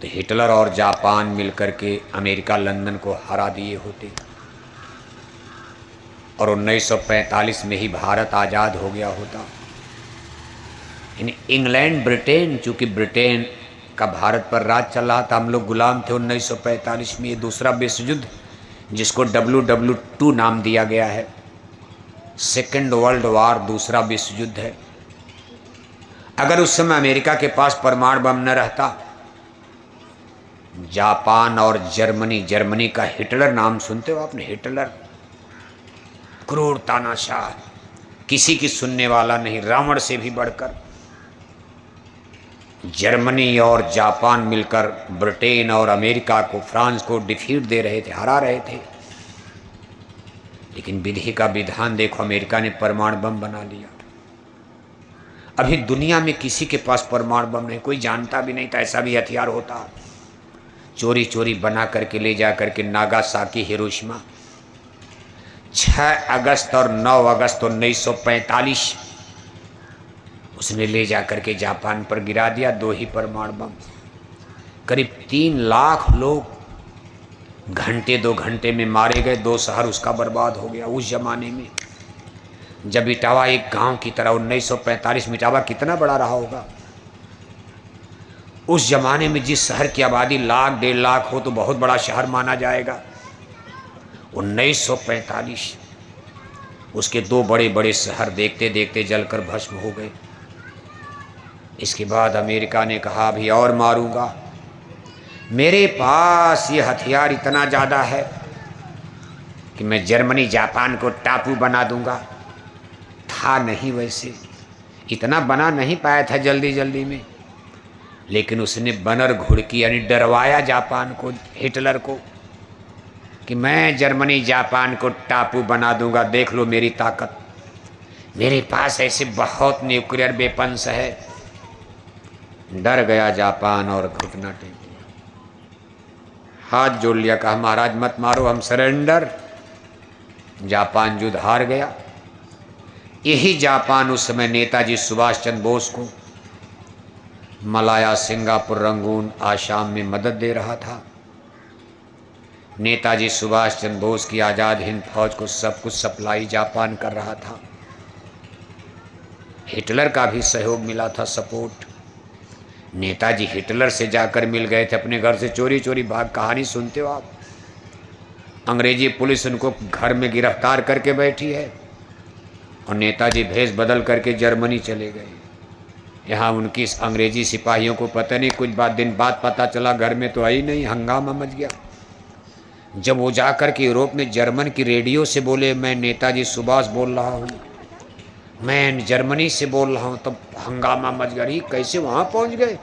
तो हिटलर और जापान मिलकर के अमेरिका लंदन को हरा दिए होते और 1945 में ही भारत आज़ाद हो गया होता। इंग्लैंड ब्रिटेन, चूंकि ब्रिटेन का भारत पर राज चल रहा था, हम लोग गुलाम थे 1945 में। ये दूसरा विश्व युद्ध जिसको WW2 नाम दिया गया है, सेकेंड वर्ल्ड वार, दूसरा विश्व युद्ध है। अगर उस समय अमेरिका के पास परमाणु बम न रहता, जापान और जर्मनी, जर्मनी का हिटलर नाम सुनते हो आपने? हिटलर क्रूर तानाशाह, किसी की सुनने वाला नहीं, रावण से भी बढ़कर। जर्मनी और जापान मिलकर ब्रिटेन और अमेरिका को, फ्रांस को डिफीट दे रहे थे, हरा रहे थे। लेकिन विधि का विधान देखो, अमेरिका ने परमाणु बम बना लिया। अभी दुनिया में किसी के पास परमाणु बम नहीं, कोई जानता भी नहीं था ऐसा भी हथियार होता। चोरी चोरी बना करके ले जा करके नागासाकी, हिरोशिमा 6 अगस्त और 9 अगस्त 1945 उसने ले जा करके जापान पर गिरा दिया 2 ही परमाणु बम। करीब 3 लाख लोग घंटे 2 घंटे में मारे गए, 2 शहर उसका बर्बाद हो गया। उस जमाने में जब इटावा एक गांव की तरह, 1945 में इटावा कितना बड़ा रहा होगा। उस जमाने में जिस शहर की आबादी 1 लाख 1.5 लाख हो तो बहुत बड़ा शहर माना जाएगा। 1945 उसके 2 बड़े बड़े शहर देखते देखते जलकर भस्म हो गए। इसके बाद अमेरिका ने कहा अभी और मारूंगा, मेरे पास ये हथियार इतना ज़्यादा है कि मैं जर्मनी जापान को टापू बना दूंगा। था नहीं, वैसे इतना बना नहीं पाया था जल्दी जल्दी में, लेकिन उसने बनर घुड़की यानी डरवाया जापान को, हिटलर को, कि मैं जर्मनी जापान को टापू बना दूंगा, देख लो मेरी ताकत, मेरे पास ऐसे बहुत न्यूक्लियर वेपन्स है। डर गया जापान और घुटना टेक दिया, हाथ जोड़ लिया, कहा महाराज मत मारो, हम सरेंडर। जापान युद्ध हार गया। यही जापान उस समय नेताजी सुभाष चंद्र बोस को मलाया, सिंगापुर, रंगून, आसाम में मदद दे रहा था। नेताजी सुभाष चंद्र बोस की आज़ाद हिंद फौज को सब कुछ सप्लाई जापान कर रहा था। हिटलर का भी सहयोग मिला था, सपोर्ट। नेताजी हिटलर से जाकर मिल गए थे, अपने घर से चोरी चोरी भाग, कहानी सुनते हो आप। अंग्रेजी पुलिस उनको घर में गिरफ्तार करके बैठी है और नेताजी भेष बदल करके जर्मनी चले गए। यहाँ उनकी अंग्रेजी सिपाहियों को पता नहीं, कुछ दिन बाद पता चला, घर में तो आई नहीं, हंगामा मच गया। जब वो जाकर के यूरोप में जर्मन की रेडियो से बोले मैं नेताजी सुभाष बोल रहा हूँ, मैं जर्मनी से बोल रहा हूँ, तब हंगामा मच गया। कैसे वहाँ पहुँच गए?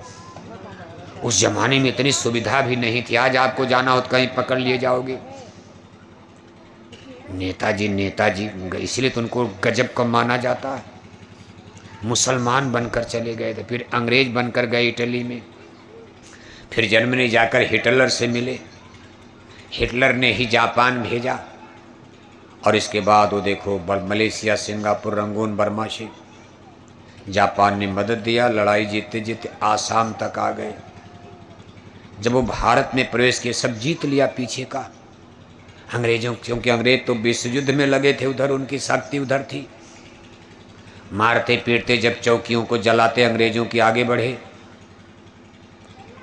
उस जमाने में इतनी सुविधा भी नहीं थी। आज आपको जाना हो तो कहीं पकड़ लिए जाओगे। नेताजी इसलिए तो उनको गजब का माना जाता है। मुसलमान बनकर चले गए थे, फिर अंग्रेज बनकर गए इटली में, फिर जर्मनी जाकर हिटलर से मिले, हिटलर ने ही जापान भेजा और इसके बाद वो देखो मलेशिया, सिंगापुर, रंगून, बर्मा से जापान ने मदद दिया। लड़ाई जीतते जीतते आसाम तक आ गए। जब वो भारत में प्रवेश किए, सब जीत लिया पीछे का अंग्रेजों, क्योंकि अंग्रेज तो विश्व युद्ध में लगे थे, उधर उनकी शक्ति उधर थी। मारते पीटते जब चौकियों को जलाते अंग्रेजों की आगे बढ़े,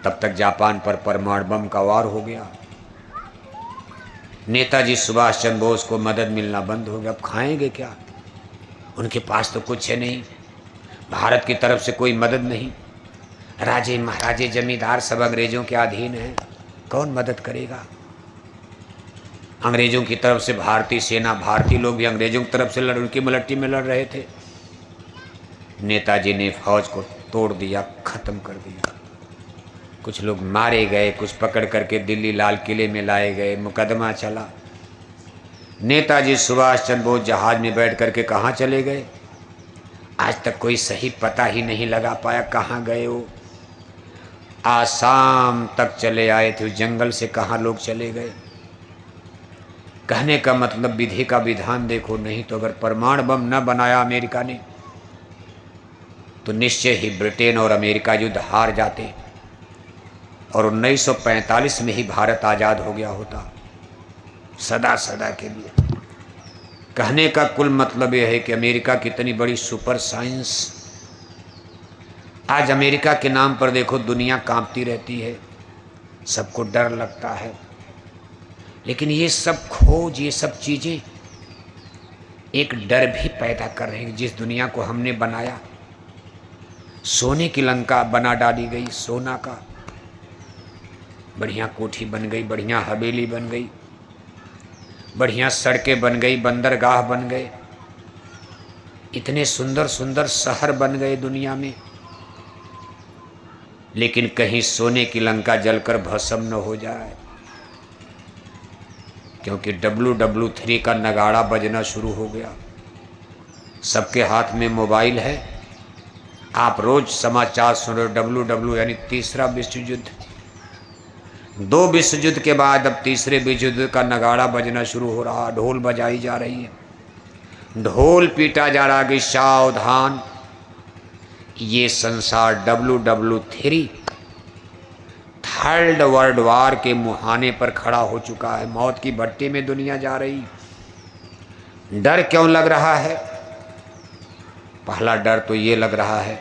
तब तक जापान पर परमाणु बम का वार हो गया। नेताजी सुभाष चंद्र बोस को मदद मिलना बंद हो गया। अब खाएंगे क्या? उनके पास तो कुछ है नहीं, भारत की तरफ से कोई मदद नहीं। राजे महाराजे जमींदार सब अंग्रेजों के अधीन हैं, कौन मदद करेगा? अंग्रेजों की तरफ से भारतीय सेना, भारतीय लोग भी अंग्रेजों की तरफ से उनकी मलट्टी में लड़ रहे थे। नेताजी ने फौज को तोड़ दिया, खत्म कर दिया। कुछ लोग मारे गए, कुछ पकड़ करके दिल्ली लाल किले में लाए गए, मुकदमा चला। नेताजी सुभाष चंद्र बोस जहाज में बैठ करके कहाँ चले गए, आज तक कोई सही पता ही नहीं लगा पाया कहाँ गए वो। आसाम तक चले आए थे, जंगल से कहाँ लोग चले गए। कहने का मतलब विधि का विधान देखो। नहीं तो अगर परमाणु बम न बनाया अमेरिका ने तो निश्चय ही ब्रिटेन और अमेरिका युद्ध हार जाते और 1945 में ही भारत आज़ाद हो गया होता, सदा सदा के लिए। कहने का कुल मतलब यह है कि अमेरिका कितनी बड़ी सुपर साइंस। आज अमेरिका के नाम पर देखो दुनिया कांपती रहती है, सबको डर लगता है। लेकिन ये सब खोज, ये सब चीज़ें एक डर भी पैदा कर रही हैं। जिस दुनिया को हमने बनाया, सोने की लंका बना डाली गई, सोना का, बढ़िया कोठी बन गई, बढ़िया हवेली बन गई, बढ़िया सड़कें बन गई, बंदरगाह बन गए, इतने सुंदर सुंदर शहर बन गए दुनिया में। लेकिन कहीं सोने की लंका जलकर भस्म न हो जाए, क्योंकि WW3 का नगाड़ा बजना शुरू हो गया। सबके हाथ में मोबाइल है, आप रोज समाचार सुन रहे हो। WW यानी तीसरा विश्व युद्ध। 2 विश्व युद्ध के बाद अब तीसरे विश्व युद्ध का नगाड़ा बजना शुरू हो रहा, ढोल बजाई जा रही है, ढोल पीटा जा रहा कि सावधान, ये संसार WW3 थर्ड वर्ल्ड वार के मुहाने पर खड़ा हो चुका है। मौत की भट्टी में दुनिया जा रही। डर क्यों लग रहा है? पहला डर तो ये लग रहा है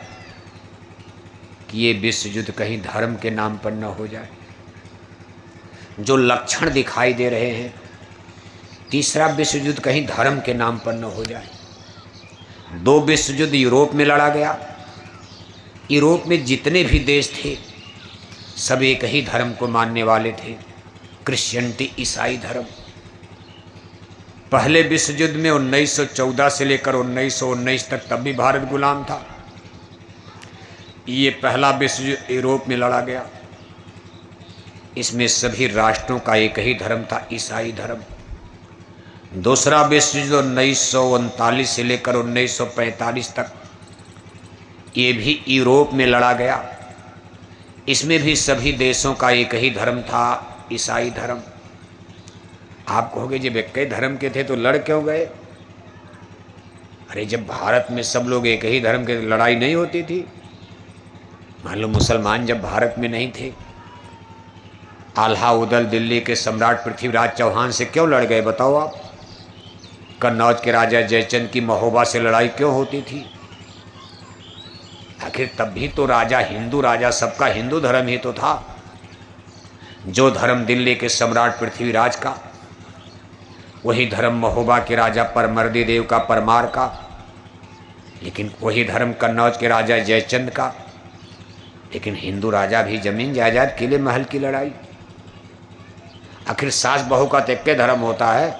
कि ये विश्व युद्ध कहीं धर्म के नाम पर न हो जाए, जो लक्षण दिखाई दे रहे हैं। तीसरा विश्व युद्ध कहीं धर्म के नाम पर न हो जाए। 2 विश्व युद्ध यूरोप में लड़ा गया। यूरोप में जितने भी देश थे सब एक ही धर्म को मानने वाले थे, क्रिश्चियनिटी, ईसाई धर्म। पहले विश्व युद्ध में 1914 से लेकर 1919 तक तब भी भारत गुलाम था। ये पहला विश्व युद्ध यूरोप में लड़ा गया। इसमें सभी राष्ट्रों का एक ही धर्म था, ईसाई धर्म। दूसरा विश्व युद्ध 1939 से लेकर 1945 तक ये भी यूरोप में लड़ा गया। इसमें भी सभी देशों का एक ही धर्म था, ईसाई धर्म। आप कहोगे जब एक ही धर्म के थे तो लड़ क्यों गए? अरे जब भारत में सब लोग एक ही धर्म के, लड़ाई नहीं होती थी। मान लो मुसलमान जब भारत में नहीं थे, आल्हा उदल दिल्ली के सम्राट पृथ्वीराज चौहान से क्यों लड़ गए बताओ आप? कन्नौज के राजा जयचंद की महोबा से लड़ाई क्यों होती थी? आखिर तब भी तो राजा हिंदू राजा, सबका हिंदू धर्म ही तो था। जो धर्म दिल्ली के सम्राट पृथ्वीराज का, वही धर्म महोबा के राजा परमर्दी देव का, परमार का। लेकिन वही धर्म कन्नौज के राजा जयचंद का। लेकिन हिंदू राजा भी जमीन जायदाद, किले महल की लड़ाई। आखिर सास बहू का तो एक धर्म होता है,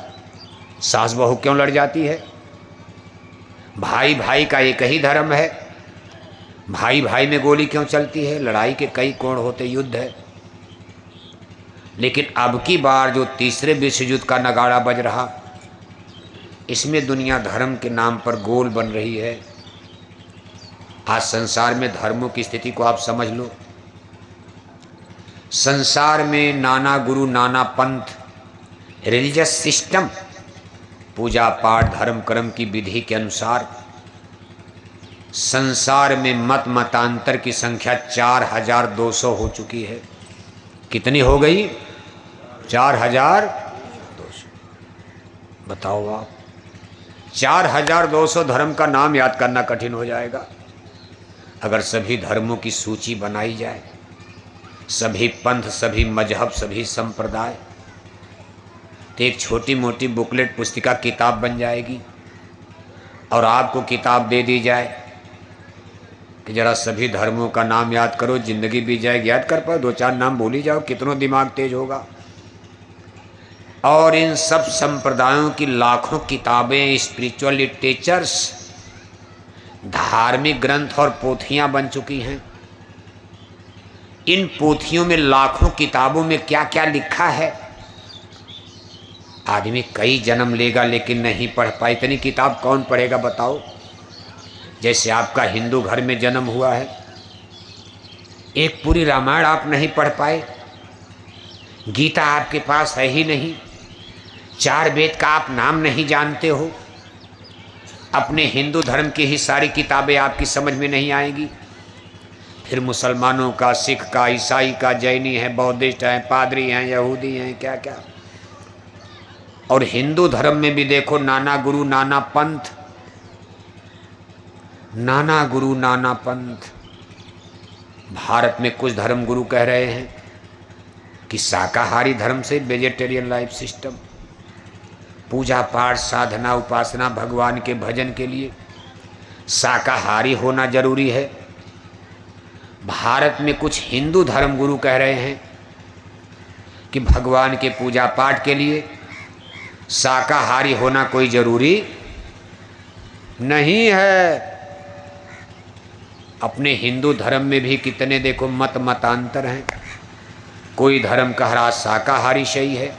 सास बहू क्यों लड़ जाती है? भाई भाई का एक ही धर्म है, भाई भाई में गोली क्यों चलती है? लड़ाई के कई कोण होते, युद्ध है। लेकिन अब की बार जो तीसरे विश्व युद्ध का नगाड़ा बज रहा, इसमें दुनिया धर्म के नाम पर गोल बन रही है। आज संसार में धर्मों की स्थिति को आप समझ लो। संसार में नाना गुरु, नाना पंथ, रिलीजियस सिस्टम, पूजा पाठ, धर्म कर्म की विधि के अनुसार संसार में मत मतांतर की संख्या 4200 हो चुकी है। कितनी हो गई? 4200। बताओ आप, 4200 धर्म का नाम याद करना कठिन हो जाएगा। अगर सभी धर्मों की सूची बनाई जाए, सभी पंथ, सभी मजहब, सभी संप्रदाय, तो एक छोटी मोटी बुकलेट, पुस्तिका, किताब बन जाएगी। और आपको किताब दे दी जाए कि जरा सभी धर्मों का नाम याद करो, जिंदगी बीत जाएगी। याद कर पाओ? 2-4 नाम बोली जाओ, कितनों दिमाग तेज होगा। और इन सब संप्रदायों की लाखों किताबें, स्पिरिचुअल लिटरेचर्स, धार्मिक ग्रंथ और पोथियां बन चुकी हैं। इन पोथियों में, लाखों किताबों में क्या क्या लिखा है? आदमी कई जन्म लेगा लेकिन नहीं पढ़ पाए। इतनी किताब कौन पढ़ेगा बताओ? जैसे आपका हिंदू घर में जन्म हुआ है, एक पूरी रामायण आप नहीं पढ़ पाए, गीता आपके पास है ही नहीं, 4 वेद का आप नाम नहीं जानते हो, अपने हिंदू धर्म की ही सारी किताबें आपकी समझ में नहीं आएगी, फिर मुसलमानों का, सिख का, ईसाई का, जैनी है, बौद्धिस्ट हैं, पादरी हैं, यहूदी हैं, क्या क्या। और हिंदू धर्म में भी देखो, नाना गुरु नाना पंथ, नाना गुरु नाना पंथ। भारत में कुछ धर्म गुरु कह रहे हैं कि शाकाहारी धर्म से वेजिटेरियन लाइफ सिस्टम, पूजा पाठ, साधना, उपासना, भगवान के भजन के लिए शाकाहारी होना जरूरी है। भारत में कुछ हिंदू धर्म गुरु कह रहे हैं कि भगवान के पूजा पाठ के लिए शाकाहारी होना कोई जरूरी नहीं है। अपने हिंदू धर्म में भी कितने देखो मतांतर हैं। कोई धर्म कह रहा शाकाहारी सही है,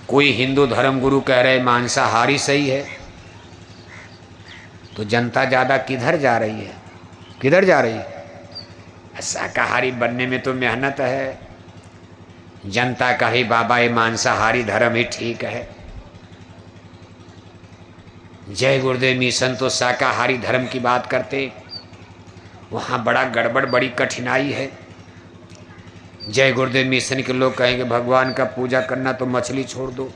कोई हिंदू धर्म गुरु कह रहे मांसाहारी सही है। तो जनता ज़्यादा किधर जा रही है? किधर जा रही है? शाकाहारी बनने में तो मेहनत है। जनता का ही बाबा ये मांसाहारी धर्म ही ठीक है। जय गुरुदेव मिशन तो शाकाहारी धर्म की बात करते, वहाँ बड़ा गड़बड़, बड़ी कठिनाई है। जय गुरुदेव मिशन के लोग कहेंगे भगवान का पूजा करना तो मछली छोड़ दो।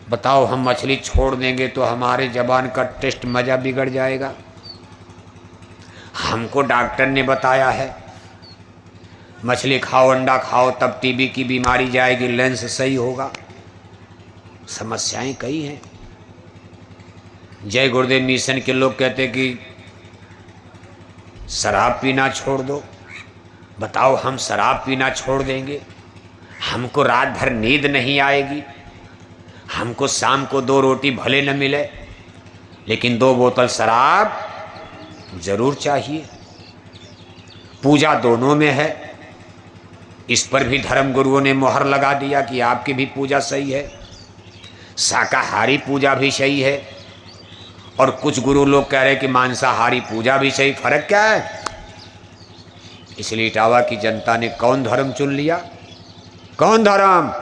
बताओ, हम मछली छोड़ देंगे तो हमारे जबान का टेस्ट मज़ा बिगड़ जाएगा। हमको डॉक्टर ने बताया है मछली खाओ, अंडा खाओ, तब टीबी की बीमारी जाएगी, लेंस सही होगा। समस्याएं कई हैं। जय गुरुदेव मिशन के लोग कहते कि शराब पीना छोड़ दो। बताओ, हम शराब पीना छोड़ देंगे? हमको रात भर नींद नहीं आएगी, हमको शाम को 2 रोटी भले न मिले, लेकिन 2 बोतल शराब जरूर चाहिए। पूजा दोनों में है। इस पर भी धर्म गुरुओं ने मोहर लगा दिया कि आपकी भी पूजा सही है, शाकाहारी पूजा भी सही है। और कुछ गुरु लोग कह रहे हैं कि मांसाहारी पूजा भी सही। फर्क क्या है? इसलिए इटावा की जनता ने कौन धर्म चुन लिया? कौन धर्म?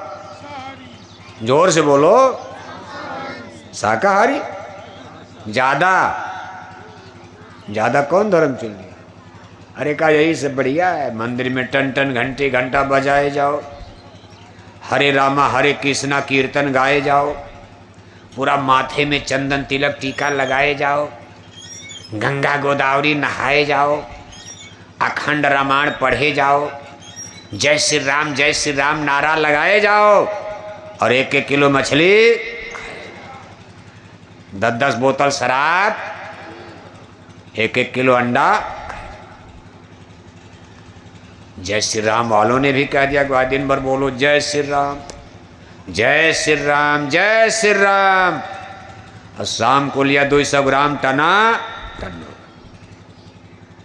जोर से बोलो। शाकाहारी। ज्यादा कौन धर्म चुन लिया? अरे का यही से बढ़िया है, मंदिर में टन टन घंटे घंटा बजाए जाओ, हरे रामा हरे कृष्णा कीर्तन गाए जाओ, पूरा माथे में चंदन तिलक टीका लगाए जाओ, गंगा गोदावरी नहाए जाओ, अखंड रामायण पढ़े जाओ, जय श्री राम नारा लगाए जाओ, और 1-1 किलो मछली, 10-10 बोतल शराब, 1-1 किलो अंडा। जय श्री राम वालों ने भी कह दिया कि दिन भर बोलो जय श्री राम, जय श्री राम, जय श्री राम। और शाम को लिया 200 ग्राम टना टन।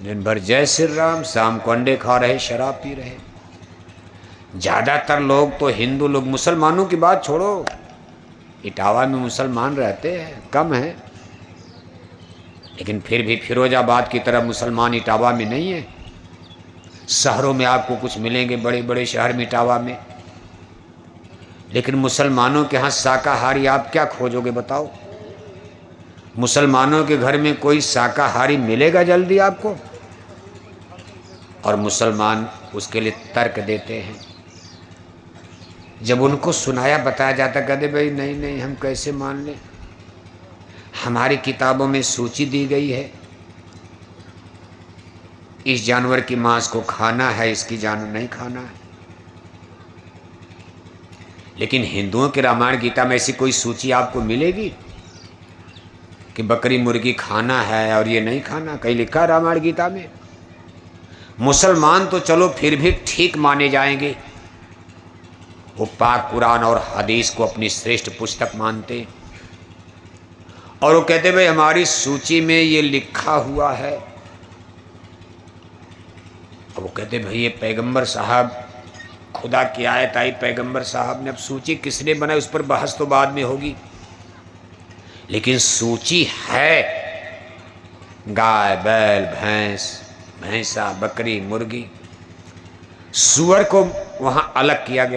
दिन भर जय श्री राम, शाम को अंडे खा रहे, शराब पी रहे। ज़्यादातर लोग तो हिंदू लोग, मुसलमानों की बात छोड़ो, इटावा में मुसलमान रहते हैं, कम हैं, लेकिन फिर भी फिरोजाबाद की तरह मुसलमान इटावा में नहीं है। शहरों में आपको कुछ मिलेंगे, बड़े बड़े शहर में इटावा में, लेकिन मुसलमानों के यहाँ शाकाहारी आप क्या खोजोगे बताओ? मुसलमानों के घर में कोई शाकाहारी मिलेगा जल्दी आपको? और मुसलमान उसके लिए तर्क देते हैं। जब उनको सुनाया बताया जाता, कहते भाई नहीं नहीं, हम कैसे मान लें, हमारी किताबों में सूची दी गई है, इस जानवर की मांस को खाना है, इसकी जानवर नहीं खाना है। लेकिन हिंदुओं के रामायण गीता में ऐसी कोई सूची आपको मिलेगी कि बकरी मुर्गी खाना है और ये नहीं खाना? कहीं लिखा है रामायण गीता में? मुसलमान तो चलो फिर भी ठीक माने जाएंगे, वो पाक कुरान और हदीस को अपनी श्रेष्ठ पुस्तक मानते, और वो कहते भाई हमारी सूची में ये लिखा हुआ है। और वो कहते भाई ये पैगंबर साहब, खुदा की आयत आई, पैगंबर साहब ने, अब सूची किसने बनाई उस पर बहस तो बाद में होगी, लेकिन सूची है। गाय, बैल, भैंस, भैंसा, बकरी, मुर्गी, सूअर को वहाँ अलग किया गया।